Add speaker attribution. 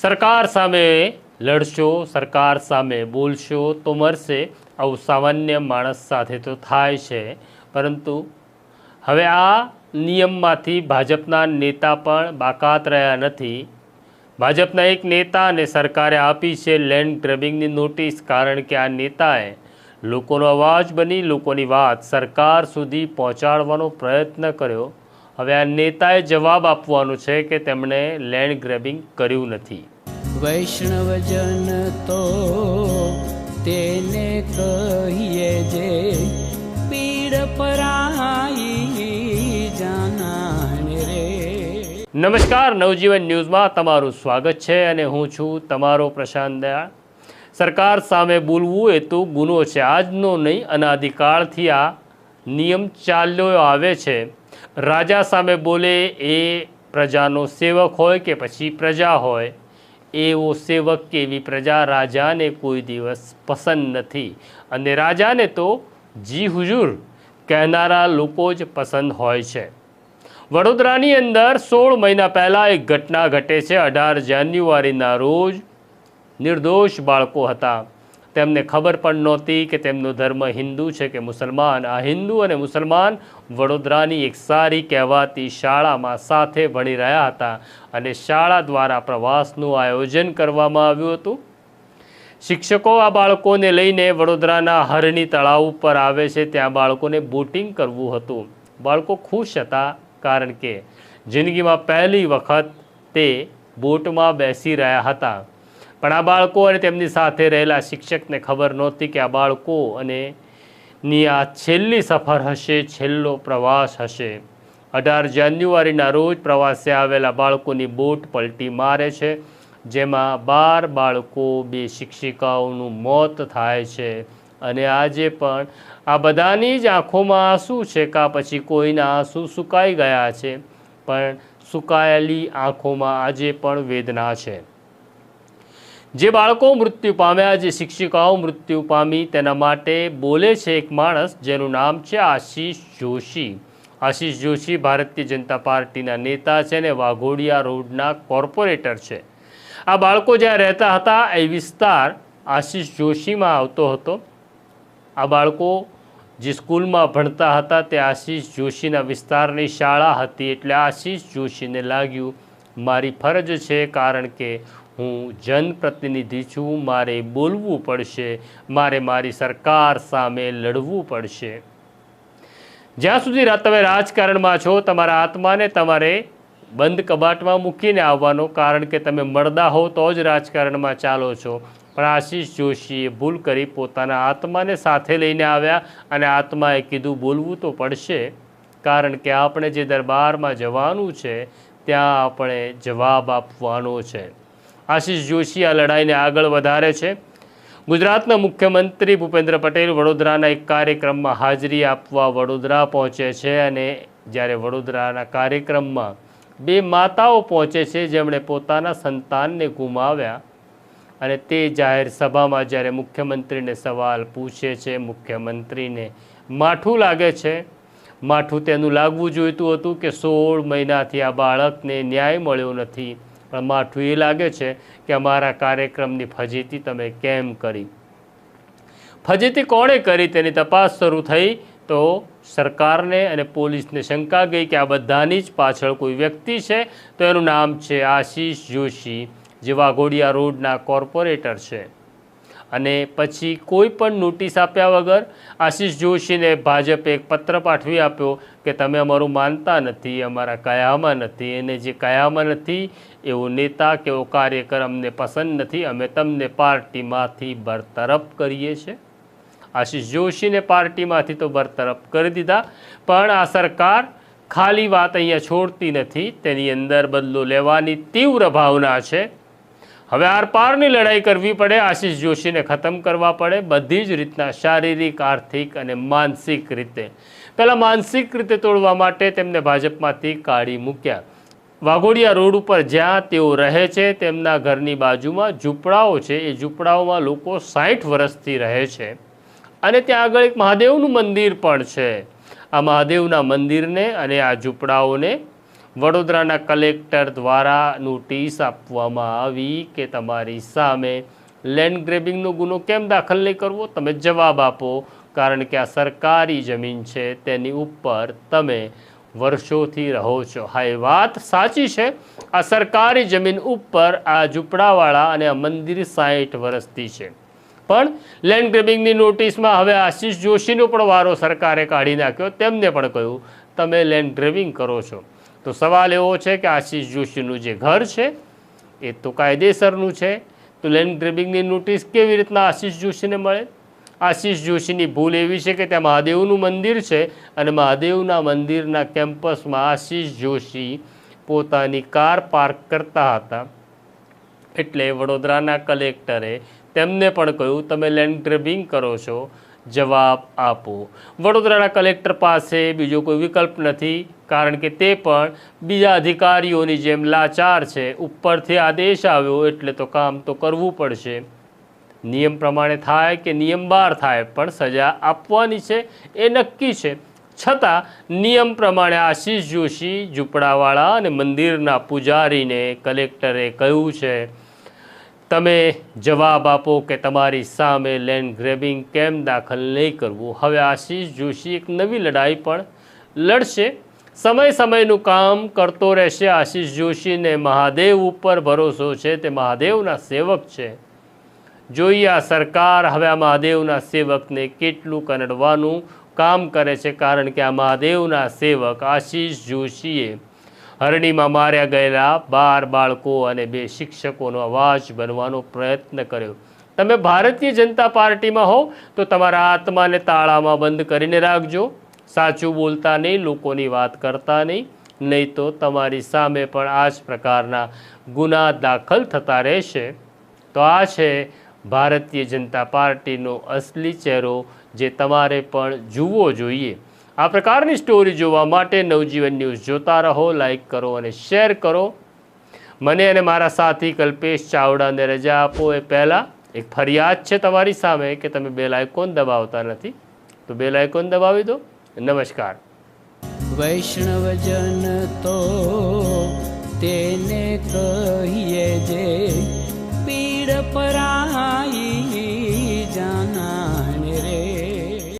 Speaker 1: સરકાર સામે લડશો, સરકાર સામે બોલશો તો મરશે, આવું સામાન્ય માણસ સાથે તો થાય છે. પરંતુ હવે આ નિયમમાંથી ભાજપના નેતા પણ બાકાત રહ્યા નથી. ભાજપના એક નેતાને સરકારે આપી છે લેન્ડ ગ્રેબિંગની નોટિસ, કારણ કે આ નેતાએ લોકોનો અવાજ બની લોકોની વાત સરકાર સુધી પહોંચાડવાનો પ્રયત્ન કર્યો. હવે આ નેતાએ જવાબ આપવાનો છે કે તેમણે લેન્ડ ગ્રેબિંગ કર્યું નથી.
Speaker 2: વૈષ્ણવજન તો તેને કહીએ જે પીડ પરાઈ જાનાને રે.
Speaker 1: નમસ્કાર, નવજીવન ન્યૂઝમાં તમારું સ્વાગત છે અને હું છું તમારો પ્રશાંત દયાળ. સરકાર સામે બોલવું એ તો ગુનો છે, આજનો નહીં, અનાદિકાળથી આ નિયમ ચાલ્યો આવે છે. રાજા સામે બોલે એ પ્રજાનો સેવક હોય કે પછી પ્રજા હોય, એવો સેવક કે એવી પ્રજા રાજાને કોઈ દિવસ પસંદ નથી. અને રાજાને તો જી હુજુર કહેનારા લોકો જ પસંદ હોય છે. વડોદરાની અંદર 16 મહિના પહેલાં એક ઘટના ઘટે છે. 18 જાન્યુઆરીના રોજ નિર્દોષ બાળકો હતા. તેમને ખબર પણ નહોતી કે તેમનો ધર્મ હિન્દુ છે કે મુસલમાન. આ હિન્દુ અને મુસલમાન વડોદરાની એક સારી કહેવાતી શાળામાં સાથે ભણી રહ્યા હતા અને શાળા દ્વારા પ્રવાસનું આયોજન કરવામાં આવ્યું હતું. શિક્ષકો આ બાળકોને લઈને વડોદરાના હરણી તળાવ ઉપર આવે છે. ત્યાં બાળકોને બોટિંગ કરવું હતું. બાળકો ખુશ હતા, કારણ કે જિંદગીમાં પહેલી વખત તે બોટમાં બેસી રહ્યા હતા. પણ આ બાળકો અને તેમની સાથે રહેલા શિક્ષકને ખબર નહોતી કે આ બાળકો અને ની આ છેલ્લી સફર હશે, છેલ્લો પ્રવાસ હશે. 18 જાન્યુઆરીના રોજ પ્રવાસે આવેલા બાળકોની બોટ પલટી મારે છે, જેમાં 12 બાળકો, 2 શિક્ષિકાઓનું મોત થાય છે. અને આજે પણ આ બધાની જ આંખોમાં આંસુ છે, કાં પછી કોઈના આંસુ સુકાઈ ગયા છે, પણ સુકાયેલી આંખોમાં આજે પણ વેદના છે. જે બાળકો મૃત્યુ પામ્યા, જે શિક્ષિકાઓ મૃત્યુ પામી, તેના માટે બોલે છે એક માણસ જેનું નામ છે આશિષ જોશી. આશિષ જોશી ભારતીય જનતા પાર્ટીના નેતા છે અને વાઘોડિયા રોડના કોર્પોરેટર છે. આ બાળકો જ્યાં રહેતા હતા એ વિસ્તાર આશિષ જોશીમાં આવતો હતો. આ બાળકો જે સ્કૂલમાં ભણતા હતા તે આશિષ જોશીના વિસ્તારની શાળા હતી. એટલે આશિષ જોશીને લાગ્યું મારી ફરજ છે, કારણ કે હું જનપ્રતિનિધિ છું, મારે બોલવું પડશે, મારે મારી સરકાર સામે લડવું પડશે. જ્યાં સુધી તમે રાજકારણમાં છો, તમારા આત્માને તમારે બંધ કબાટમાં મૂકીને આવવાનો, કારણ કે તમે મરદા હો તો જ રાજકારણમાં ચાલો છો. પણ આશિષ જોશીએ ભૂલ કરી, પોતાના આત્માને સાથે લઈને આવ્યા અને આત્માએ કીધું બોલવું તો પડશે, કારણ કે આપણે જે દરબારમાં જવાનું છે ત્યાં આપણે જવાબ આપવાનો છે. આશિષ જોશી આ લડાઈને આગળ વધારે છે. ગુજરાતના મુખ્યમંત્રી ભૂપેન્દ્ર પટેલ વડોદરાના એક કાર્યક્રમમાં હાજરી આપવા વડોદરા પહોંચે છે. અને જ્યારે વડોદરાના કાર્યક્રમમાં 2 માતાઓ પહોંચે છે જેમણે પોતાના સંતાનને ગુમાવ્યા, અને તે જાહેર સભામાં જ્યારે મુખ્યમંત્રીને સવાલ પૂછે છે, મુખ્યમંત્રીને માઠું લાગે છે. માઠું તેનું લાગવું જોઈતું હતું કે 16 મહિનાથી આ બાળકને ન્યાય મળ્યો નથી, પણ માઠું એ લાગે છે કે અમારા કાર્યક્રમની ફજીતી તમે કેમ કરી. ફજીતી કોણે કરી તેની તપાસ શરૂ થઈ તો સરકારને અને પોલીસને શંકા ગઈ કે આ બધાની જ પાછળ કોઈ વ્યક્તિ છે, તો એનું નામ છે આશિષ જોશી, જે વાઘોડિયા રોડના કોર્પોરેટર છે. અને પછી કોઈ પણ નોટિસ આપ્યા વગર આશિષ જોશીને ભાજપે એક પત્ર પાઠવી આપ્યો કે તમે અમારું માનતા નથી, અમારા કયામાં નથી, અને જે કયામાં નથી એવો નેતા કે એવો કાર્યકર અમને પસંદ નથી, અમે તમને પાર્ટીમાંથી બરતરફ કરીએ છીએ. આશિષ જોશીને પાર્ટીમાંથી તો બરતરફ કરી દીધા, પણ આ સરકાર ખાલી વાત અહીંયા છોડતી નથી, તેની અંદર બદલો લેવાની તીવ્ર ભાવના છે. હવે આરપારની લડાઈ કરવી પડે, આશિષ જોશીને ખતમ કરવા પડે, બધી જ રીતના, શારીરિક, આર્થિક અને માનસિક રીતે. પહેલાં માનસિક રીતે તોડવા માટે તેમને ભાજપમાંથી કાઢી મૂક્યા. વાઘોડિયા રોડ ઉપર જ્યાં તેઓ રહે છે તેમના ઘરની બાજુમાં ઝૂંપડાઓ છે. એ ઝૂંપડાઓમાં લોકો 60 વર્ષથી રહે છે અને ત્યાં આગળ એક મહાદેવનું મંદિર પણ છે. આ મહાદેવના મંદિરને અને આ ઝૂંપડાઓને વડોદરાના કલેક્ટર દ્વારા નોટિસ આપવામાં આવી કે તમારી સામે લેન્ડ ગ્રેબિંગનો ગુનો કેમ દાખલ નહીં કરવો. તમે જવાબ આપો, કારણ કે આ સરકારી જમીન છે, તેની ઉપર તમે વર્ષોથી રહો છો. હા, એ વાત સાચી છે, આ સરકારી જમીન ઉપર આ ઝૂંપડાવાળા અને આ મંદિર 60 વર્ષથી છે. પણ લેન્ડ ગ્રેબિંગની નોટિસમાં હવે આશીષ જોશીનો પણ વારો સરકારે કાઢી નાખ્યો. તેમને પણ કહ્યું તમે લેન્ડ ગ્રેબિંગ કરો છો. તો સવાલ એવો છે કે આશીષ જોશીનું જે ઘર છે એ તો કાયદેસરનું છે, તો લેન્ડ ગ્રેબિંગની નોટિસ કેવી રીતના આશીષ જોશીને મળે? આશીષ જોશીની ભૂલ એવી છે કે ત્યાં મહાદેવનું મંદિર છે અને મહાદેવના મંદિરના કેમ્પસમાં આશીષ જોશી પોતાની કાર પાર્ક કરતા હતા. એટલે વડોદરાના કલેક્ટરે તેમને પણ કહ્યું તમે લેન્ડ ગ્રેબિંગ કરો છો, જવાબ આપો. વડોદરાના કલેક્ટર પાસે બીજો કોઈ વિકલ્પ નથી, કારણ કે તે પણ બીજા અધિકારીઓની જેમ લાચાર છે. ઉપરથી આદેશ આવ્યો એટલે તો કામ તો કરવું પડશે. નિયમ પ્રમાણે થાય કે નિયમ બહાર થાય, પણ સજા આપવાની છે એ નક્કી છે. છતાં નિયમ પ્રમાણે આશીષ જોશી ઝૂંપડાવાળા અને મંદિરના પૂજારીને કલેક્ટરે કહ્યું છે તમે જવાબ આપો કે તમારી સામે લેન્ડ ગ્રેબિંગ કેમ દાખલ નહીં કરવું. હવે આશીષ જોશી એક નવી લડાઈ પણ લડશે. સમયનું કામ કરતો રહેશે. આશીષ જોશીને મહાદેવ ઉપર ભરોસો છે, તે મહાદેવના સેવક છે. જોઈએ આ સરકાર હવે આ મહાદેવના સેવકને કેટલું કનડવાનું કામ કરે છે, કારણ કે આ મહાદેવના સેવક આશીષ જોશીએ હરણીમાં માર્યા ગયેલા 12 બાળકો અને 2 શિક્ષકોનો અવાજ બનવાનો પ્રયત્ન કર્યો. તમે ભારતીય જનતા પાર્ટીમાં હો તો તમારા આત્માને તાળામાં બંધ કરીને રાખજો. સાચું બોલતા નહીં, લોકોની વાત કરતા નહીં, નહીં તો તમારી સામે પણ આ જ પ્રકારના ગુના દાખલ થતા રહેશે. તો આ છે ભારતીય જનતા પાર્ટીનો અસલી ચહેરો, જે તમારે પણ જોવો જોઈએ. આ પ્રકારની સ્ટોરી જોવા માટે નવજીવન ન્યૂઝ જોતા રહો, લાઈક કરો અને શેર કરો. મને અને મારા સાથી કલ્પેશ ચાવડાને રજા આપો એ પહેલાં એક ફરિયાદ છે તમારી સામે કે તમે બેલ આઇકોન દબાવતા નથી, તો બેલ આઇકોન દબાવી દો. નમસ્કાર.
Speaker 2: વૈષ્ણવજન તો તેને